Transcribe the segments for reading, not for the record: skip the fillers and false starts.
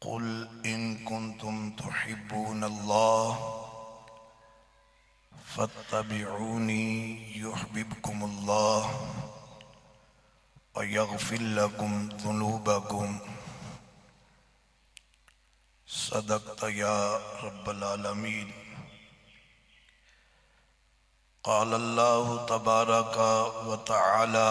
कुल इन कुंतुम तुहिब्बूनल्लाह फत्तबिऊनी युहब्बिबकुमुल्लाह व यग़फिर लकुम ज़ुनूबकुम। सदक़त या रब्बल आलमीन। क़ाल अल्लाहु तबारक व तआला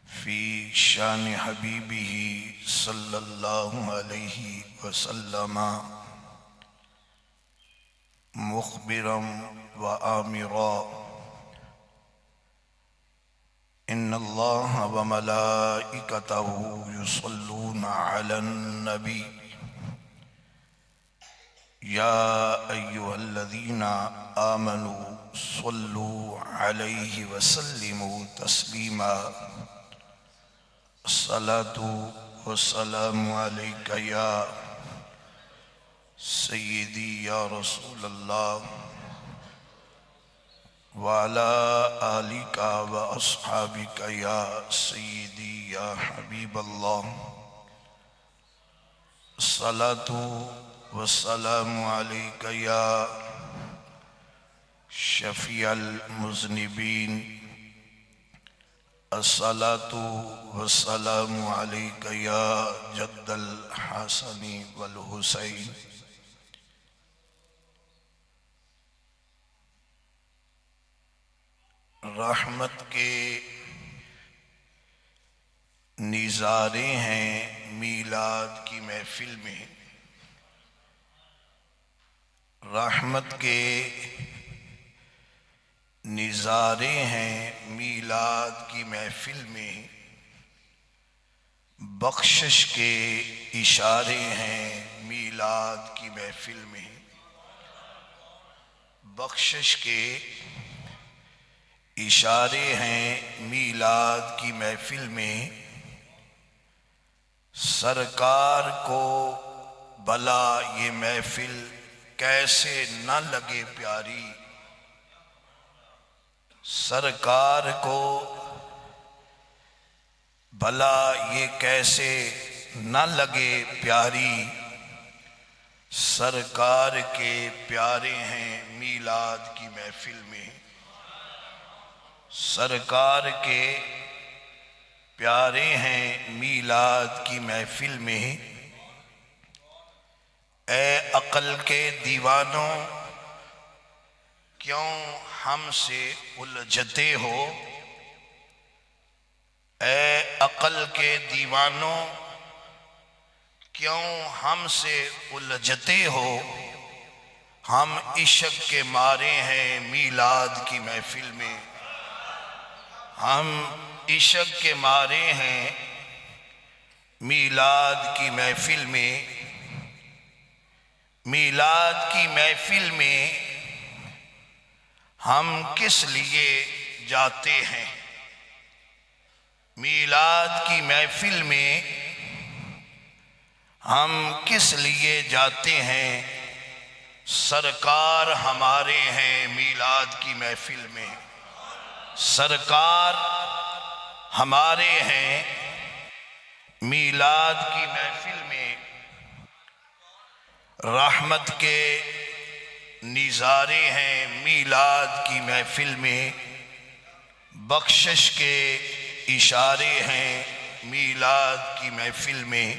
फ़ी शान हबीबिही सल्लल्लाहु अलैहि वसल्लम मुख़बिरन व आमिरा इन्नल्लाह व मलाइकतहु युसल्लूना अलन नबी या अय्युहल्लज़ीना आमनू सल्लू अलैहि वसल्लिमू तस्लीमा। अस्सलातु वस्सलामु अलैका या सय्यदी या रसूलल्लाह व अला आलिका व अस्हाबिका या सय्यदी या हबीबल्लाह। अस्सलातु वस्सलामु अलैका या शफ़ीअल मुज़निबीन। अस्सलातु वस्सलामु अलैका या जद्दल हसनी वल हुसैन। रहमत के निज़ारे हैं मीलाद की महफिल में। रहमत के निज़ारे हैं मीलाद की महफिल में। बख्शिश के इशारे हैं मीलाद की महफिल में। बख्शिश के इशारे हैं मीलाद की महफिल में। सरकार को भला ये महफिल कैसे न लगे प्यारी। सरकार को भला ये कैसे न लगे प्यारी। सरकार के प्यारे हैं मीलाद की महफिल में। सरकार के प्यारे हैं मीलाद की महफिल में। ए अक़ल के दीवानों क्यों हमसे उलझते हो। ए अक़ल के दीवानों क्यों हमसे उलझते हो। हम इश्क के मारे हैं मीलाद की महफिल में। हम इश्क के मारे हैं मीलाद की महफिल में। मीलाद की महफिल में हम किस लिए जाते हैं। मीलाद की महफिल में हम किस लिए जाते हैं। सरकार हमारे हैं मीलाद की महफिल में। सरकार हमारे हैं मीलाद की महफिल में। रहमत के निज़ारे हैं मीलाद की महफिल में। बख्शिश के इशारे हैं मीलाद की महफिल में।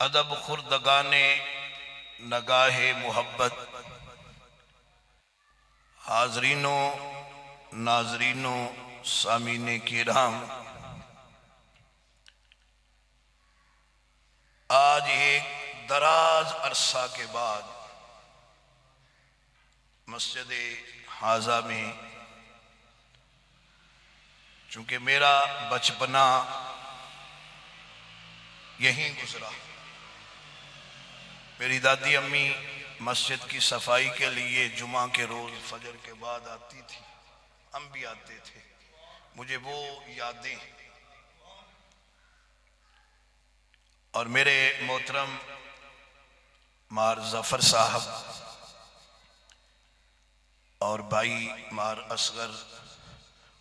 अदब खुर्दगाने नगाहे मोहब्बत, हाजरीनों नाजरीनों सामीने किराम, आज एक दराज अरसा के बाद मस्जिद हाजा में, चूँकि मेरा बचपना यहीं गुजरा। मेरी दादी अम्मी मस्जिद की सफाई के लिए जुमा के रोज़ फजर के बाद आती थी, हम भी आते थे। मुझे वो यादें और मेरे मोहतरम मार ज़फ़र साहब और भाई मार असगर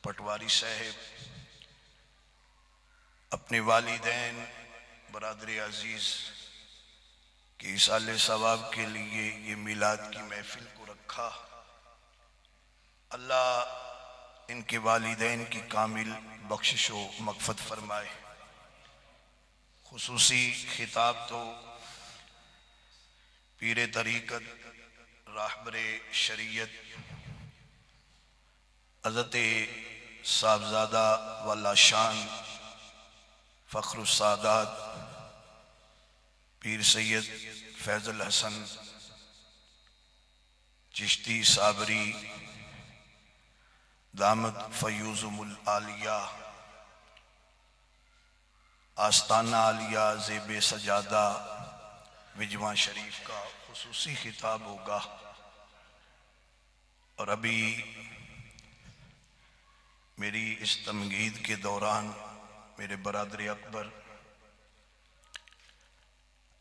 पटवारी साहब अपने वालिदैन बरादर अजीज के इसाले सवाब के लिए ये मिलाद की महफिल को रखा। अल्लाह इनके वालिदैन की कामिल बख्शिश व मग़फ़िरत फरमाए। खुसूसी खिताब तो पीर तरीक़त राहबरे शरीयत हज़रत साहबज़ादा वाला शान फ़ख्रुस सादात पीर सैयद फैज़ुल हसन चिश्ती साबरी दामद फ़यूज़ुमुल आलिया आस्ताना आलिया ज़ेबे सजादा विजवा शरीफ का खुसूसी खिताब होगा। और अभी मेरी इस तमगीद के दौरान मेरे बरादर अकबर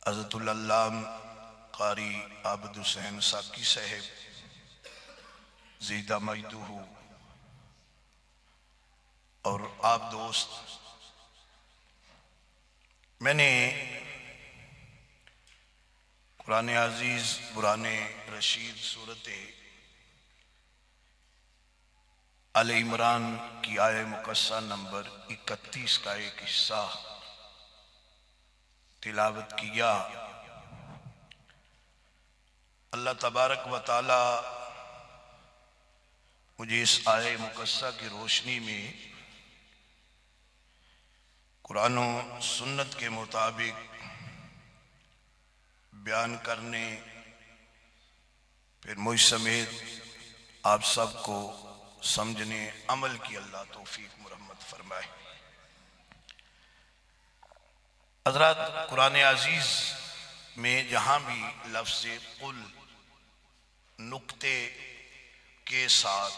हज़रतुल अल्लाम कारी आबिद हुसैन साकी साहब ज़ीदा मजदूहू और आप दोस्त, मैंने कुरान अजीज बुरान रशीद सूरत आल इमरान की आय मुकस्सा नंबर 31 का एक हिस्सा तिलावत किया। अल्लाह तबारक व ताला मुझे इस आय मुकस्सा की रोशनी में कुरान और सुन्नत के मुताबिक बयान करने, फिर मुझ समेत आप सबको समझने अमल की अल्लाह तौफीक मुरम्मत फरमाए। हज़रात, कुरान अजीज में जहाँ भी लफ्ज़ कुल नुक्ते के साथ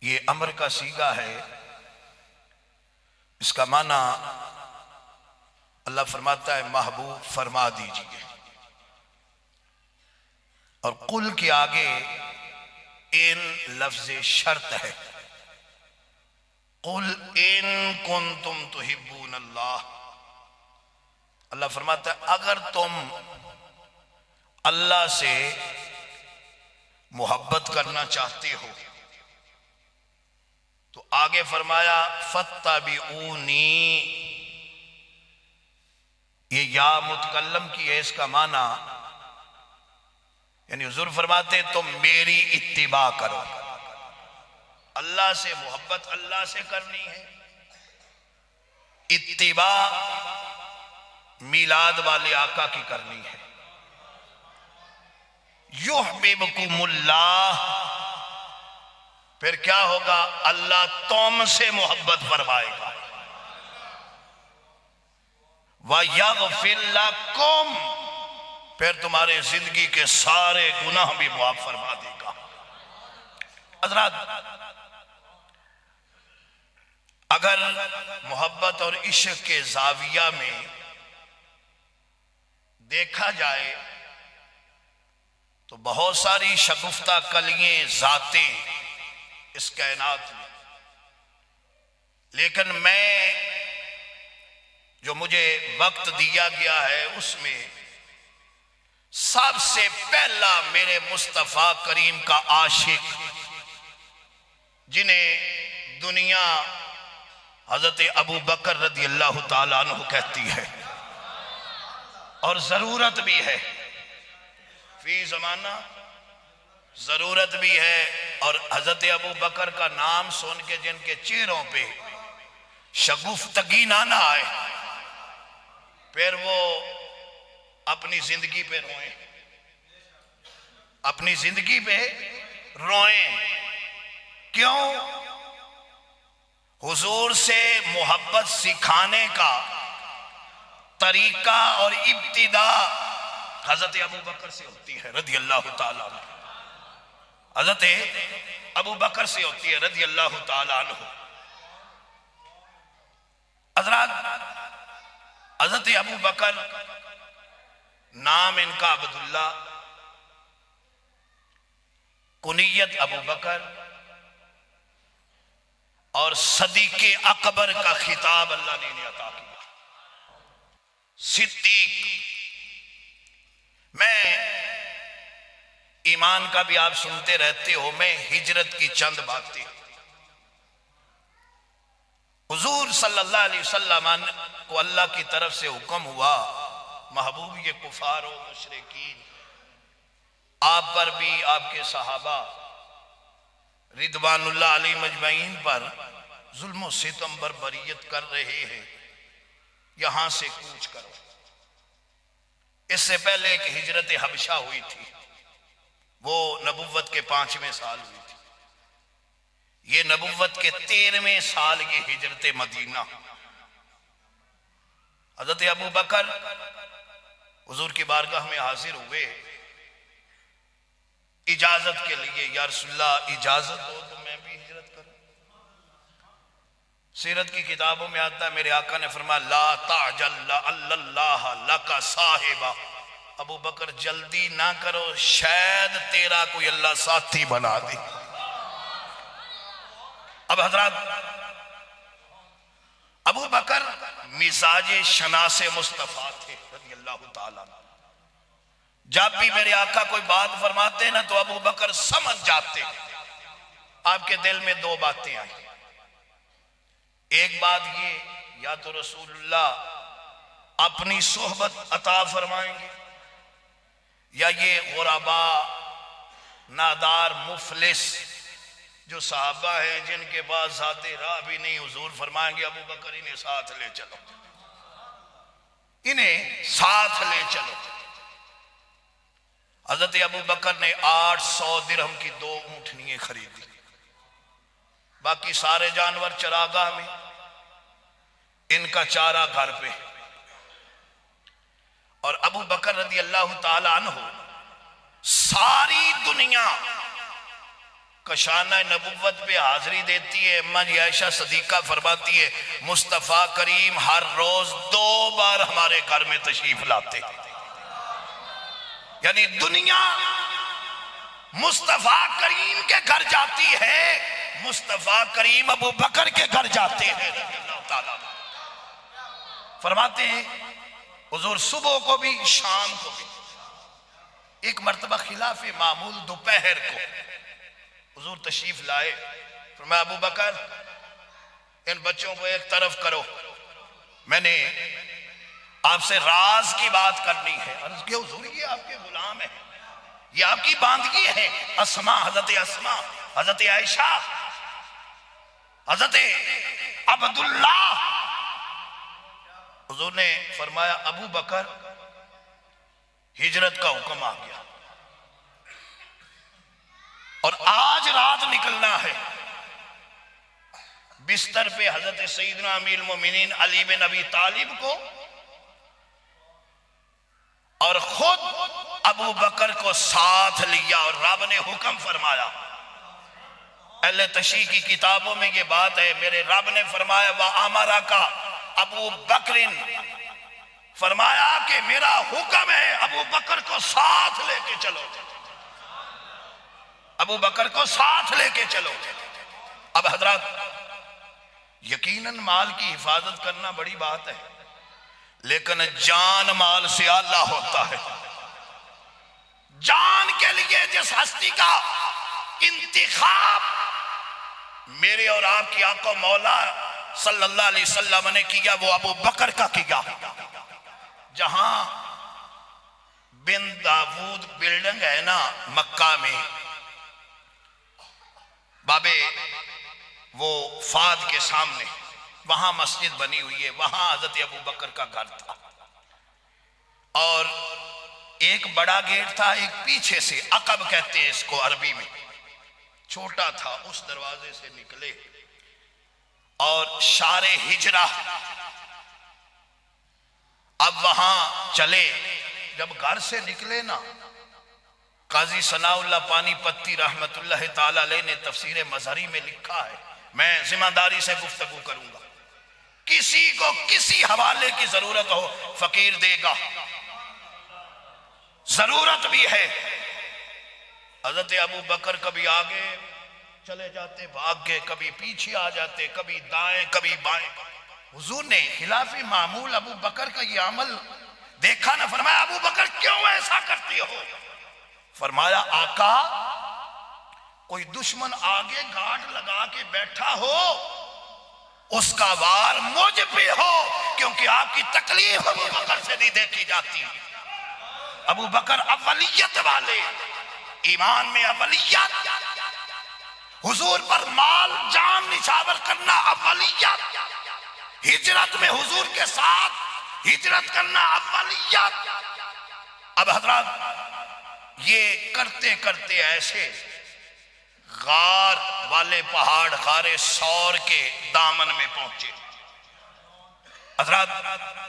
ये अमर का सीगा है, इसका माना अल्लाह फरमाता है महबूब फरमा दीजिए। और कुल के आगे इन लफ्ज़ शर्त है, कुल इन कुंतुम तुहिब्बून अल्लाह। अल्लाह फरमाता है अगर तुम अल्लाह से मोहब्बत करना चाहते हो तो आगे फरमाया फत्तबिऊनी। ये या मुतकल्लम की है, इसका माना यानी हुजूर फरमाते तुम मेरी इत्तिबा करो। अल्लाह से मोहब्बत अल्लाह से करनी है, इत्तिबा मिलाद वाले आका की करनी है। युहब्बुकुमुल्लाह, फिर क्या होगा? अल्लाह तुम से मोहब्बत फरमाएगा। व यग़फिर लकुम, फिर तुम्हारे जिंदगी के सारे गुनाह भी मुआफ फरमा देगा। हज़रात, अगर मोहब्बत और इश्क के जाविया में देखा जाए तो बहुत सारी शगुफ्ता कलियां जातें इस कायनात में, लेकिन मैं जो मुझे वक्त दिया गया है उसमें सबसे पहला मेरे मुस्तफा करीम का आशिक, जिन्हें दुनिया हजरत अबू बकर रदी अल्लाह ताला अन्हु कहती है और जरूरत भी है, फी जमाना जरूरत भी है। और हजरत अबू बकर का नाम सुन के जिनके चेहरों पे शगुफ्तगी ना आए, फिर वो अपनी जिंदगी पे रोएं, अपनी जिंदगी पे रोएं। क्यों? हुजूर से मोहब्बत सिखाने का तरीका और इब्तिदा हजरत अबू बकर से होती है रदी अल्लाह ताला अन्हु। हजरत अबू बकर से होती है रदी अल्लाह ताला अन्हु। हजरत हजरत अबू बकर नाम इनका अब्दुल्ला, कुनियत अबू बकर, और सदीके अकबर का खिताब अल्लाह ने इन्हें अता किया। सिद्दीक, मैं ईमान का भी आप सुनते रहते हो, मैं हिजरत की चंद बातें। हुजूर सल्लल्लाहु अलैहि वसल्लम को अल्लाह की तरफ से हुक्म हुआ, महबूब ये कुफार व मुशरिकीन आप पर भी आपके सहाबा रिदवानुल्लाह अलैहिम अजमईन पर जुल्म सितम बरबरियत कर रहे हैं, यहां से कूच करो। इससे पहले एक हिजरत हबशा हुई थी, वो नबुव्वत के 5वें साल हुई थी। ये नबुव्वत के 13वें साल ये हिजरत मदीना। हज़रत अबू बकर हुजूर की बारगाह में हाजिर हुए इजाजत के लिए, या रसूलल्लाह इजाजत हो तो मैं भी हिजरत करूं। सीरत की किताबों में आता है, मेरे आका ने फरमाया ला ताजल अल्लाह लका साहिबा, अबू बकर जल्दी ना करो, शायद तेरा कोई अल्लाह साथी बना दे। अब हजरत अबू बकर मिजाज शनासे मुस्तफा थे रज़ी अल्लाह ताला। जब भी मेरे आका कोई बात फरमाते ना तो अबू बकर समझ जाते। आपके दिल में दो बातें आई, एक बात ये, या तो रसूलुल्लाह अपनी सोहबत अता फरमाएंगे, या ये गुरबा नादार मुफलिस जो साहबा हैं जिनके पास जाते राह भी नहीं, हुजूर फरमाएंगे अबू बकर इन्हें साथ ले चलो, इन्हें साथ ले चलो। हजरत अबू बकर ने 800 दिरहम की 2 ऊंटनियां खरीदी, बाकी सारे जानवर चरागाह में, इनका चारा घर पे। और अबू बकर रज़ी अल्लाह ताला अन्हु सारी दुनिया कशाना नबुव्वत पे हाजिरी देती है। अम्मा जी आयशा सदीका फरमाती है मुस्तफ़ा करीम हर रोज 2 बार हमारे घर में तशरीफ लाते, यानी दुनिया मुस्तफ़ा करीम के घर जाती है, मुस्तफ़ा करीम अबू बकर के घर जाते हैं। फरमाते हैं हुजूर सुबह को भी शाम को भी। एक मर्तबा खिलाफ मामूल दोपहर को हुजूर तशरीफ लाए, फरमाया अबू बकर इन बच्चों को एक तरफ करो, मैंने आपसे राज की बात करनी है। अर्ज़ किया हुजूर ये आपके गुलाम है, ये आपकी बांदगी है। अस्मा, हजरत आयशा, हजरत अब्दुल्लाह। हुजूर ने फरमाया अबू बकर हिजरत का हुक्म आ गया और आज रात निकलना है। बिस्तर पे हजरत सईदना अमीरुल मोमिनीन अली बिन अबी तालिब को और खुद अबू बकर को साथ लिया और रब ने हुक्म फरमाया। अहले तशरीह की किताबों में ये बात है, मेरे रब ने फरमाया व अमरा का अबू बकरिन, फरमाया कि मेरा हुक्म है अबू बकर को साथ लेके चलो, अबू बकर को साथ लेके चलो। अब हजरत यकीनन माल की हिफाजत करना बड़ी बात है, लेकिन जान माल से आला होता है। जान के लिए जिस हस्ती का इंतिखाब मेरे और आपकी आका मौला सल्लल्लाहु अलैहि वसल्लम ने किया वो अबू बकर का किया। जहां बिन दाऊद बिल्डिंग है ना मक्का में, बाबे वो फाद के सामने वहां मस्जिद बनी हुई है, वहां हजरत अबू बकर का घर था और एक बड़ा गेट था, एक पीछे से अकब कहते हैं इसको अरबी में, छोटा था। उस दरवाजे से निकले और शारे हिजरा, अब वहां चले। जब घर से निकले ना, काजी सनाउल्लाह पानीपत्ती रहमतुल्लाह ताला अलैह ने तफसीर मजहरी में लिखा है, मैं जिम्मेदारी से गुफ्तगू करूंगा, किसी को किसी हवाले की जरूरत हो फकीर देगा, जरूरत भी है। हजरत अबू बकर कभी आगे चले जाते भाग के, कभी पीछे आ जाते, कभी दाएं कभी बाएं। हुजूर ने खिलाफी मामूल अबू बकर का ये अमल देखा ना, फरमाया अबू बकर क्यों ऐसा करती हो? फरमाया आका, कोई दुश्मन आगे गार्ड लगा के बैठा हो, उसका वार मुझ पे हो, क्योंकि आपकी तकलीफ अबू बकर से नहीं देखी जाती। अबू बकर अव्वलियत वाले, ईमान में अव्वलियत, हुजूर पर माल जान निछावर करना अव्वलियत, हिजरत में हुजूर के साथ हिजरत करना अव्वलियत। अब हजरत ये करते करते ऐसे गार वाले पहाड़ गारे सौर के दामन में पहुंचे। हजरत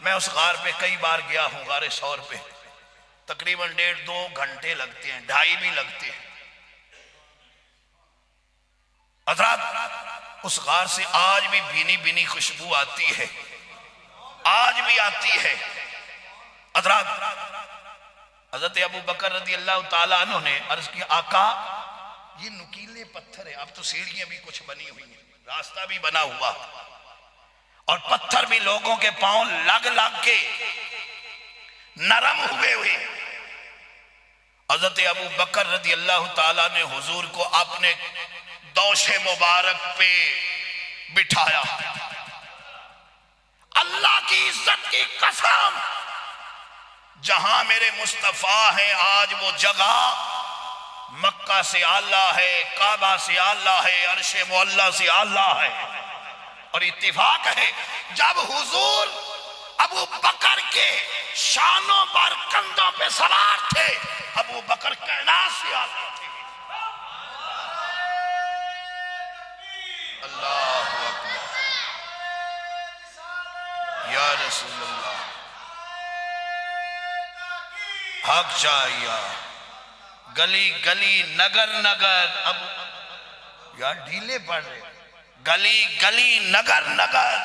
मैं उस गार पे कई बार गया हूं, गारे सौर पे तकरीबन 1.5-2 घंटे लगते हैं, 2.5 भी लगते हैं। हजरत उस गार से आज भी भीनी भीनी खुशबू आती है, आज भी आती है। हजरत अबू बकर रज़ी अल्लाह ताला अन्हु ने अर्ज किया, आका ये नुकीले पत्थर है, अब तो सीढ़ियां भी कुछ बनी हुई हैं, रास्ता भी बना हुआ, और पत्थर भी लोगों के पांव लग लग के नरम हुए हुए। हजरत अबू बकर रज़ी अल्लाह ताला ने हुजूर को अपने दोशे मुबारक पे बिठाया। अल्लाह की इज्जत की कसम, जहां मेरे मुस्तफा है आज वो जगह मक्का से आला है, काबा से आला है, अर्शे मुअल्ला से आला है। और इत्तिफाक है जब हुजूर अबू बकर के शानों पर कंधों पे सवार थे, अबू बकर कैनात से आला थे। अल्लाहु अकबर, या रसूलल्लाह, हक चाहिए। गली गली नगर नगर, अब यार ढीले पड़ रहे, गली गली नगर नगर,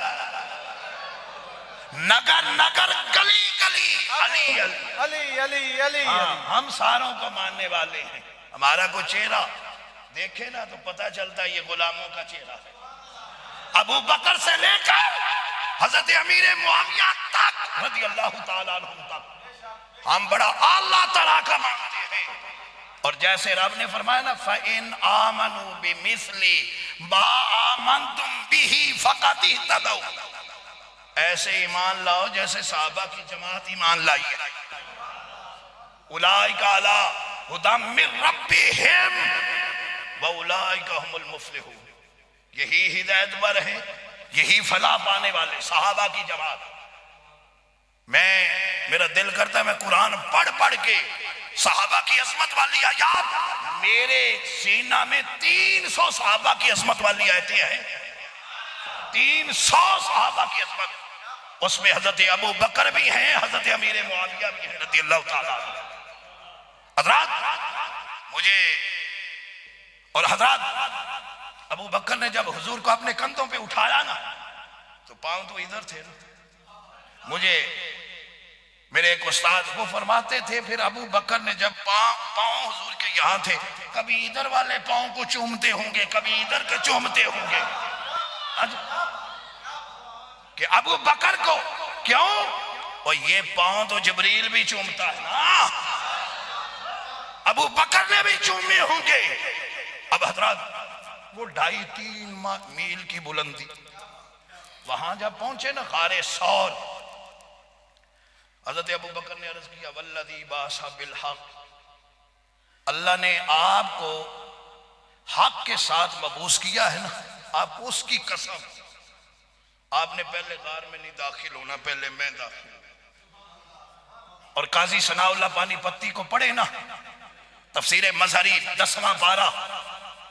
नगर नगर गली गली, अली अली अली अली। हम सारों को मानने वाले हैं, हमारा कोई चेहरा देखे ना तो पता चलता है ये गुलामों का चेहरा है। अबू बकर से लेकर हजरत अमीर मुआविया तक रज़ी अल्लाह ताला अन्हु तक हम बड़ा आला तरह का मानते हैं। और जैसे रब ने फरमाया ना, फ़इन आमनू बिमिस्ली मा आमनतुम बिही फ़क़द इहतदौ, ऐसे ईमान लाओ जैसे सहाबा की जमात ईमान लाई है। उलाइका अला हुदम मिर रब्बिहिम व उलाइका हुमुल मुफ़्लिहून, यही हिदायत पर है, यही फलाह पाने वाले सहाबा की जमात। मेरा दिल करता है मैं कुरान पढ़ पढ़ के सहाबा की अजमत वाली आयत, मेरे सीना में 300 सहाबा की अजमत वाली आयतें हैं, 300 सहाबा की अजमत। उसमें हजरत अबू बकर भी हैं, हजरत अमीर मुआविया भी हैं रज़ी अल्लाह ताला। हजरत मुझे और हजरत अबू बकर ने जब हुजूर को अपने कंधों पे उठाया ना, तो पांव तो इधर थे ना। मुझे मेरे एक उस्ताद वो फरमाते थे, फिर अबू बकर ने जब पांव हुजूर के यहाँ थे, कभी इधर वाले पांव को चूमते होंगे, कभी इधर के चूमते होंगे। कि अबू बकर को क्यों? और ये पांव तो जिब्रील भी चूमता है ना, अबू बकर ने भी चूमे होंगे। अब हजरत वो 2.5-3 मील की बुलंदी, वहां जब पहुंचे ना गारे सौर, हजरत अबू बकर ने अर्ज किया, वल्लज़ी बासा बिल हक, अल्लाह ने आपको हक के साथ मबूस किया है ना, आपको उसकी कसम, आपने पहले गार में नहीं दाखिल होना, पहले मैं दाखिल। और काजी सनाउल्लाह पानीपत्ती को पढ़े ना, तफसीर मज़हरी 10वां पारा,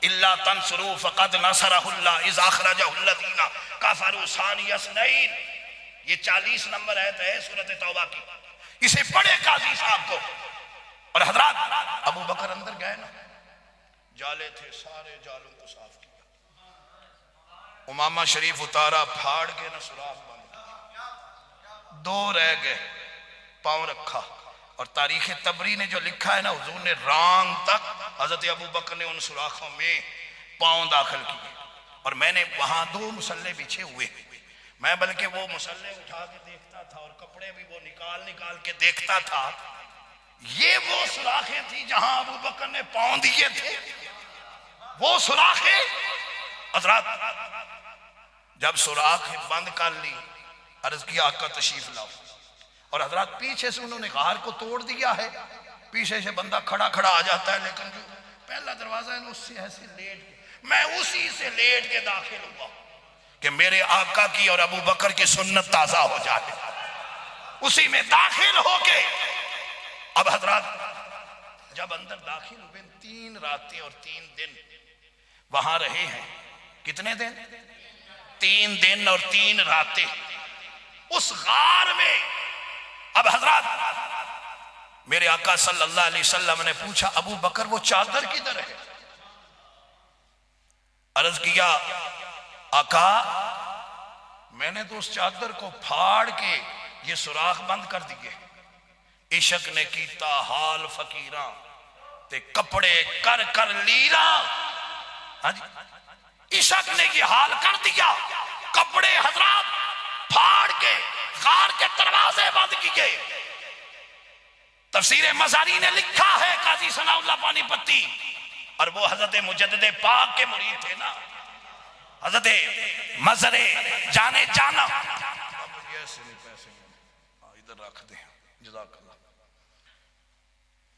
इल्ला तंसुरू फ़क़द नसरहुल्लाह इज़ अख़रजहुल्लज़ीना कफ़रू सानिया स्नैन, ये 40 नंबर आयत है सूरत तौबा की। इसे पढ़े काजी साहब को। और हजरत अबू बकर अंदर गए ना, जाले थे, सारे जालों को साफ किया, उमामा शरीफ उतारा, फाड़ के ना सुराख बंद किया, 2 रह गए, पांव रखा। और तारीख तबरी ने जो लिखा है ना, हुजूर ने रांग तक हजरत अबू बकर ने उन सुराखों में पांव दाखिल किए और मैंने वहां 2 मुसल्ले बिछे हुए, मैं बल्कि वो मुसल्ले उठा के देखता था और कपड़े भी वो निकाल के देखता था। ये वो सुराखें थी जहां अबू बकर ने पांव दिए थे, वो सुराखें। हजरत जब सुराखें बंद कर ली, अर्ज किया आका तशरीफ लाओ, और हजरत पीछे से उन्होंने गार को तोड़ दिया है। पीछे से बंदा खड़ा खड़ा आ जाता है, लेकिन जो पहला दरवाजा है उससे ऐसे लेट के, मैं उसी से लेट के दाखिल हुआ कि मेरे आका की और अबू बकर की सुन्नत ताजा हो जाए, उसी में दाखिल होके। अब हजरत जब अंदर दाखिल हुए, 3 रातें और 3 दिन वहां रहे हैं। कितने दिन? 3 दिन और 3 रातें उस गार में। अब हजरत मेरे आका सल्लल्लाहु अलैहि वसल्लम ने पूछा, अबू बकर वो चादर किधर है? अर्ज किया, आका मैंने तो उस चादर को फाड़ के ये सुराख बंद कर दिए। इशक ने कीता हाल फकीरा ते कपड़े कर कर लीला। हाँ जी, इशक ने ये हाल कर दिया, कपड़े हजरत फाड़ के गार के दरवाजे बंद किए। तफसीर मज़ारी ने लिखा है, काजी सनाउल्लाह पानीपत्ती, और वो हजरत मुजद्दिद पाक के मुरीद थे ना, हजरत मजरे जाने जाना। इधर रख दे, जज़ाकल्लाह।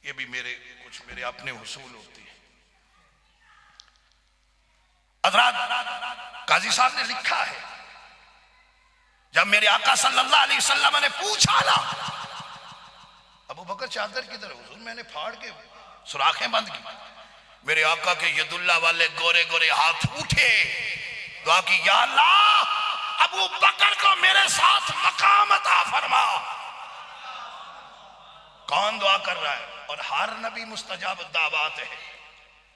ये भी मेरे अपने हुसूल होती है। हजरत काजी साहब ने लिखा है, जब मेरे आका सल्लल्लाहु अलैहि वसल्लम ने पूछा ना, अबू बकर चादर किधर है? हुजूर मैंने फाड़ के सुराखें बंद की। मेरे आका के यदुल्ला वाले गोरे गोरे हाथ उठे, दुआ की, या अल्लाह अबू बकर को मेरे साथ मकाम अता फरमा। कौन दुआ कर रहा है? और हर नबी मुस्तजाब दावत है,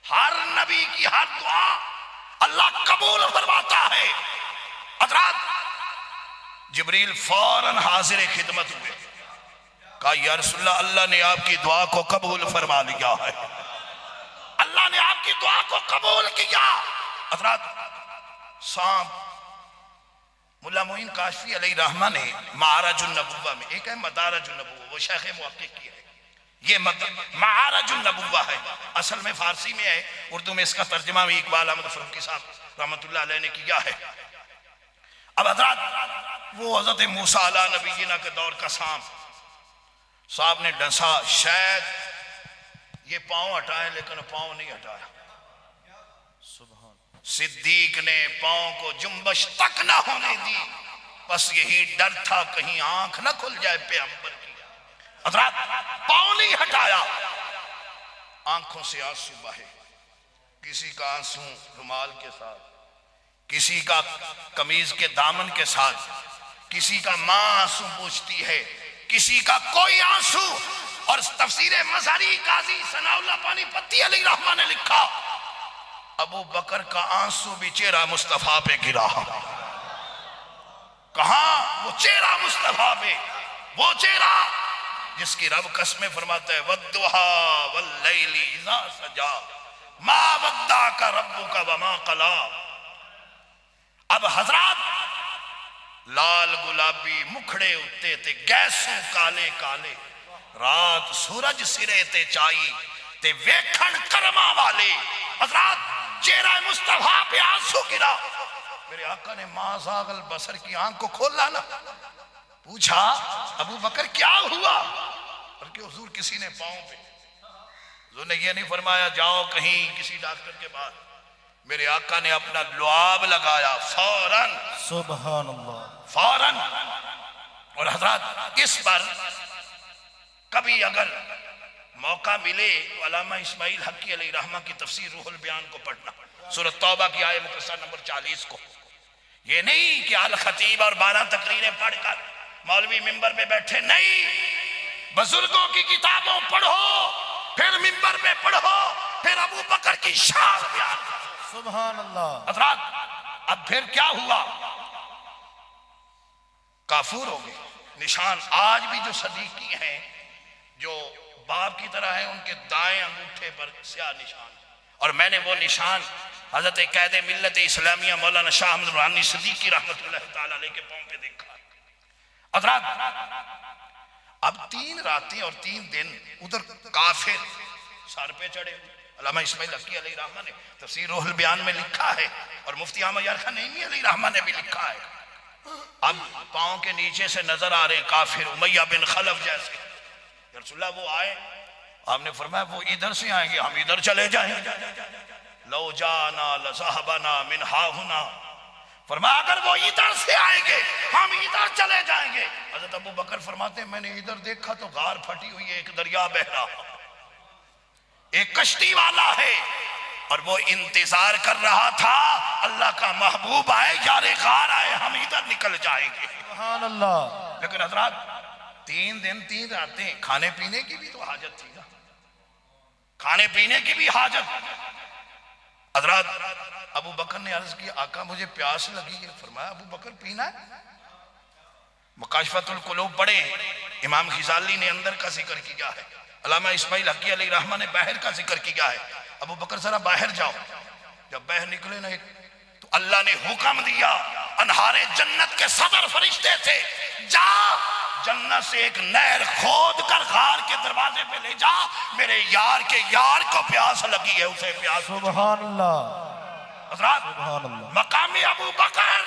हर नबी की हर दुआ अल्लाह कबूल फरमाता है। हजरत जिब्रील फौरन हाजिर खिदमत हुए, कहा या रसूलल्लाह, अल्लाह ने आपकी दुआ को कबूल फरमा लिया है, अल्लाह ने आपकी दुआ को कबूल किया। हजरत सांप मुल्ला मोइन काशफी अलैहि रहमा ने माराजुन नबुव्वा में, एक है मदारजुन नबुव्वा, वो शेख मुहक्किक की है, ये माराजुन नबुव्वा है, असल में फारसी में है, उर्दू में इसका तर्जुमा भी इकबाल अहमद फरूकी साहब रहमतुल्लाह अलैह ने किया है। अब हजरत वो हजरत मूसा अला नबीना के दौर का सांप, साहब ने डसा, शायद ये पांव हटाए, लेकिन पांव नहीं हटाया। सिद्दीक ने पांव को जुम्बश तक ना होने दी, बस यही डर था कहीं आंख ना खुल जाए पैगंबर की। हजरत पांव नहीं हटाया, आंखों से आंसू बहे, किसी का आंसू रुमाल के साथ, किसी का कमीज के दामन के साथ, किसी का मां आंसू पूछती है, किसी का कोई आंसू। और तफसीर मज़ारी काजी सनाउल्लाह पानीपत्ती अलैहि रहमा ने लिखा, अबू बकर का आंसू भी चेहरा मुस्तफा पे गिरा। कहा? वो चेहरा मुस्तफा पे, वो चेहरा जिसकी रब कसमें फरमाता है, वद्दुहा वल्लैली इज़ा सजा मा वद्दाका रब्बुका वमा कला। अब हजरत लाल गुलाबी मुखड़े उत्ते ते गैसू काले काले, रात सूरज सिरे ते चाई ते वेखण करमा वाले। हजरत चेहरा मुस्तफा पे आंसू गिरा। मेरे आका ने माज़ागल बसर की आंख को खोला ना, पूछा अबू बकर क्या हुआ? बल्कि हुजूर किसी ने पांव पे, हुजूर ने ये नहीं फरमाया जाओ कहीं किसी डॉक्टर के पास, मेरे आका ने अपना लुआब लगाया फौरन, सुभान अल्लाह, फौरन। और हजरत इस पर कभी अगर मौका मिले तो अल्लामा इस्माइल हक्की अलैहि रहमा की तफसीर रूहुल बयान को पढ़ना, सूरत तौबा की आयत मुकस्सा नंबर 40 को। ये नहीं कि अल खतीब और 12 तकरीरें पढ़कर मौलवी मिंबर पे बैठे, नहीं, बुजुर्गों की किताबों पढ़ो, फिर मिंबर पे पढ़ो, फिर अबू बकर की शान बयान करो। सुभान अल्लाह। हजरत अब फिर क्या हुआ? काफूर हो गए। निशान आज भी जो सदीकी हैं, जो बाप की तरह है, उनके दाएं अंगूठे पर स्याह निशान, और मैंने वो निशान हजरत कैद मिल्लत इस्लामिया मौलाना शाह अहमद रुहानी सिद्दीकी रहमतुल्लाह ताला अलैह के पांव पे देखा। हजरत अब 3 रातें और 3 दिन उधर काफिर सर पे चढ़े। अल्लामा इस्माइल हक़ी अलैहि रहमा ने तफसीर रूहुल बयान में लिखा है और मुफ्ती अहमद यार खान नईमी अलैहि रहमा ने भी लिखा है। अब पांव के नीचे से नजर आ रहे काफिर उमैया बिन खलफ जैसे। या रसूलल्लाह वो आए, आपने फरमाया वो इधर से आएंगे हम इधर चले जाएंगे। लो जाना लज़हबना मिन हाहुना, फरमाया अगर वो इधर से आएंगे हम इधर चले जाएंगे। हज़रत अबू बकर फरमाते मैंने इधर देखा तो गार फटी हुई है, एक दरिया बह रहा, एक कश्ती वाला है और वो इंतजार कर रहा था अल्लाह का महबूब आए, यारे गार आए, हम इधर निकल जाएंगे। सुभान अल्लाह। लेकिन हजरत 3 दिन 3 रातें खाने पीने की भी तो हाजत थी ना, खाने पीने की भी हाजत। हजरत अबू बकर ने अर्ज की आका मुझे प्यास लगी है। फरमाया अबू बकर पीना है? मुकाशफतुल कुलूब पढ़े, इमाम खिजाली ने अंदर का जिक्र किया है, अल्लामा इस्माइल हक़ी अलैहि रहमा ने बाहर का जिक्र किया है। अबू बकर जरा बाहर जाओ। जब बाहर निकले ना तो अल्लाह ने हुक्म दिया, अनहारे जन्नत के सदर फरिश्ते थे, जा जन्नत से एक नहर खोद कर गार के दरवाजे पे ले जा, मेरे यार के यार को प्यास लगी है, उसे प्यास। सुभान अल्लाह। सुभान अल्लाह। मकामी अबू बकर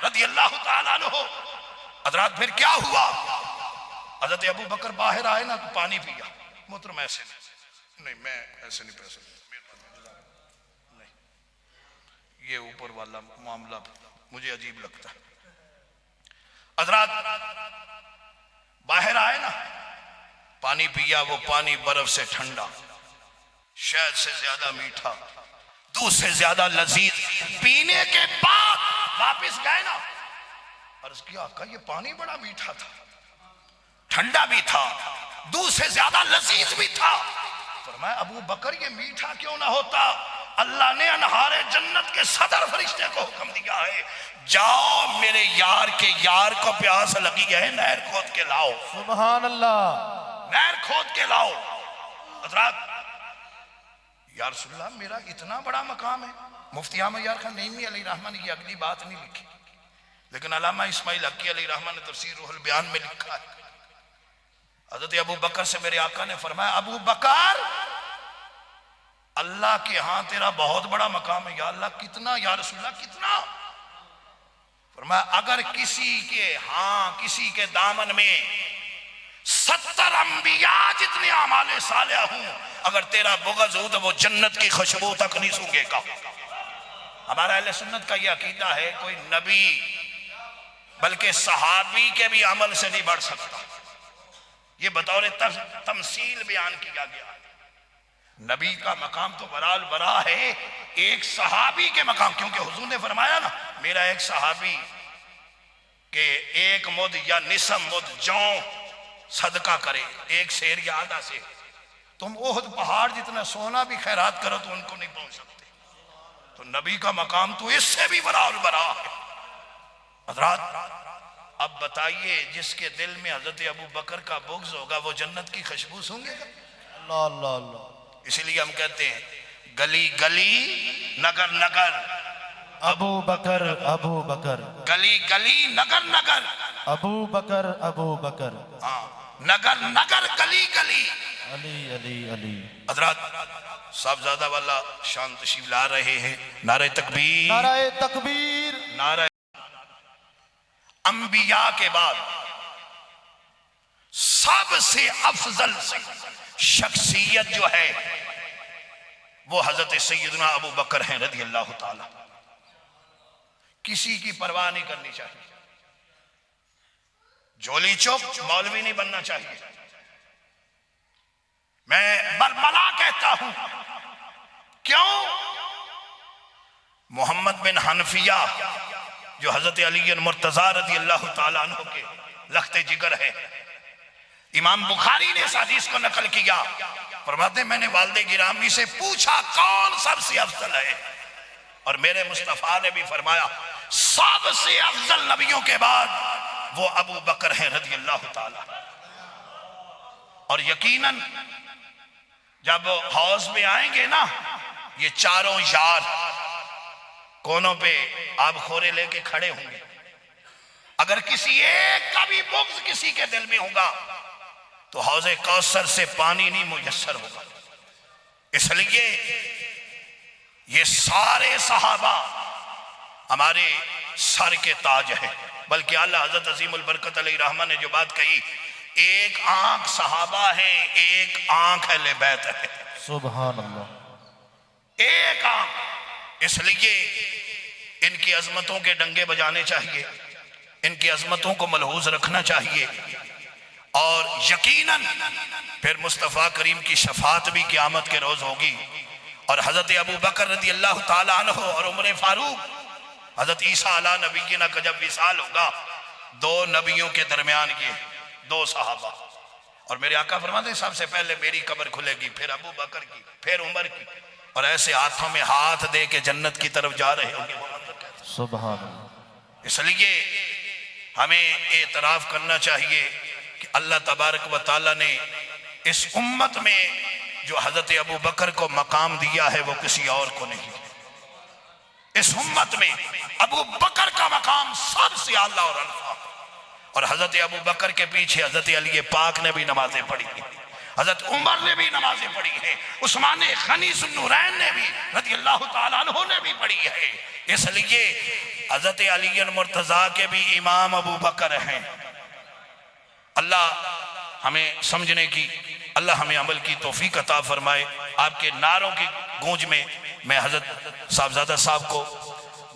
रदियल्लाहु ताला अन्हु। हजरत फिर क्या हुआ? हजरत अबू बकर बाहर आए ना तो पानी पिया। मोहतरम ऐसे नहीं, मैं ऐसे नहीं पी सकता, नहीं, ये ऊपर वाला मामला मुझे अजीब लगता है। हजरत बाहर आए ना, पानी पिया, वो पानी बर्फ से ठंडा, शहद से ज्यादा मीठा, दूध से ज्यादा लजीज। पीने के बाद वापस गए ना, अर्ज किया आका ये पानी बड़ा मीठा था, ठंडा भी था, दूध से ज्यादा लजीज भी था। फरमाया अबू बकर ये मीठा क्यों ना होता? अल्लाह ने अनहारे जन्नत के सदर फरिश्ते को हुक्म दिया है, जाओ मेरे यार के यार को प्यास लगी है, नहर खोद के लाओ। सुभान अल्लाह। नहर खोद के लाओ। हजरत या रसूलल्लाह मेरा इतना बड़ा मकाम है। मुफ्ती अहमद यार खान नईमी अलैहि रहमा ने अगली बात नहीं लिखी, लेकिन अल्लामा इस्माइल हक़ी अलैहि रहमा ने तफसीर रूहुल बयान में लिखा है। हजरत अबू बकर से मेरे आका ने फरमाया अबू बकर अल्लाह के यहां तेरा बहुत बड़ा मकाम है। या अल्लाह कितना? या रसूलल्लाह कितना? फरमाया अगर किसी के दामन में 70 अंबिया जितने आमाले साले हूं, अगर तेरा बुग़्ज़ हो तो वो जन्नत की खुशबू तक नहीं सूंघेगा। हमारा अहले सुन्नत का यह अकीदा है कोई नबी बल्कि सहाबी के भी अमल से नहीं बढ़ सकता। ये बतौर तमसील बयान किया गया। नबी का मकाम तो बराल बरा है, एक सहाबी के मकाम, क्योंकि हुजूर ने फरमाया ना मेरा एक सहाबी के एक मुद या निसम मुद जौ सदका करे, एक शेर या आधा से, तुम ओहद पहाड़ जितना सोना भी खैरात करो तो उनको नहीं पहुंच सकते। तो नबी का मकाम तो इससे भी बराल बरा है। हज़रात अब बताइए जिसके दिल में हजरत अबू बकर का बुग़्ज़ होगा वो जन्नत की खुशबू सूंघेगा? अल्लाह अल्लाह अल्लाह। इसीलिए हम कहते हैं गली गली नगर नगर अबू बकर अबू बकर, गली गली नगर नगर अबू बकर अबू बकर, हाँ नगर नगर गली गली अली अली अली। हज़रात साहबजादा वाला शान तशरीफ ला रहे हैं। नारे तकबीर, नारे तकबीर, नारे। अंबिया के बाद सबसे अफजल शख्सियत जो है वो हजरत सैयदना अबू बकर हैं रज़ियल्लाहु ताला। किसी की परवाह नहीं करनी चाहिए, झोली चौक मौलवी नहीं बनना चाहिए। मैं बरबला कहता हूं, क्यों? मोहम्मद बिन हनफिया जो हजरत अली मुर्तजा रज़ियल्लाहु ताला अन्हु के लख्ते जिगर है, इमाम बुखारी ने इस हदीस को नकल किया। फरमाते मैंने वालिद गिरामी से पूछा कौन सबसे अफजल है, और मेरे मुस्तफा ने भी फरमाया सबसे अफजल नबियों के बाद वो अबू बकर हैं रज़ियल्लाहु ताला। और यकीनन जब हौज में आएंगे ना ये चारों यार, कोनों पे आप खोरे लेके खड़े होंगे। अगर किसी एक का भी बुग़्ज़ किसी के दिल में होगा तो हौज़े कौसर से पानी नहीं मुयस्सर होगा। इसलिए ये सारे सहाबा हमारे सर के ताज है। बल्कि आला हज़रत अज़ीमुल बरकत अलैहि रहमा ने जो बात कही, एक आंख सहाबा है, एक आंख अहले बैत है। सुभान अल्लाह। एक आंख। इसलिए इनकी अजमतों के डंगे बजाने चाहिए, इनकी अजमतों को मलहूज रखना चाहिए। और यकीनन फिर मुस्तफ़ा करीम की शफात भी क़यामत के रोज़ होगी। और हज़रत अबू बकर रज़ी अल्लाह ताला अन्हु और उमर फारूक, हज़रत ईसा अला नबीना का जब विसाल होगा, दो नबियों के दरमियान ये दो सहाबा, और मेरे आका फरमाते हैं सबसे पहले मेरी कब्र खुलेगी, फिर अबू बकर की, फिर उमर की, और ऐसे हाथों में हाथ दे के जन्नत की तरफ जा रहे होंगे। सुभान अल्लाह। इसलिए हमें एतराफ़ करना चाहिए कि अल्लाह तबारक व तआला ने इस उम्मत में जो हज़रत अबू बकर को मकाम दिया है वो किसी और को नहीं। इस उम्मत में अबू बकर का मकाम सबसे आला और अल्फा। और हज़रत अबू बकर के पीछे हज़रत अली पाक ने भी नमाजें पढ़ी है, हज़रत उमर ने भी नमाजें पढ़ी है, उस्मान गनी ज़ुन्नूरैन ने भी रज़ी अल्लाह ताला अन्हु ने भी पढ़ी है। इसलिए हज़रत अली मुर्तज़ा के भी इमाम अबू बकर हैं। अल्लाह हमें समझने की, अल्लाह हमें अमल की तौफीक अता फरमाए। आपके नारों की गूंज में मैं हज़रत साहबजादा साहब को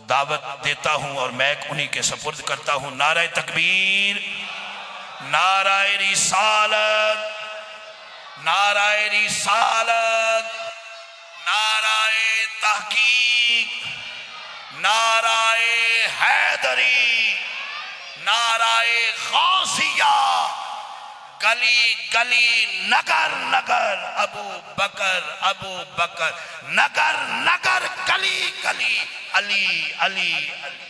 दावत देता हूं और मैं उन्हीं के सपुर्द करता हूं। नाराए तकबीर, नाराए रिसालत, नाराए रिसालत, नाराए तहकीक, नाराए हैदरी, नाराए गौसिया, गली गली नगर नगर अबू बकर, अबू बकर, नगर नगर गली गली अली अली अली।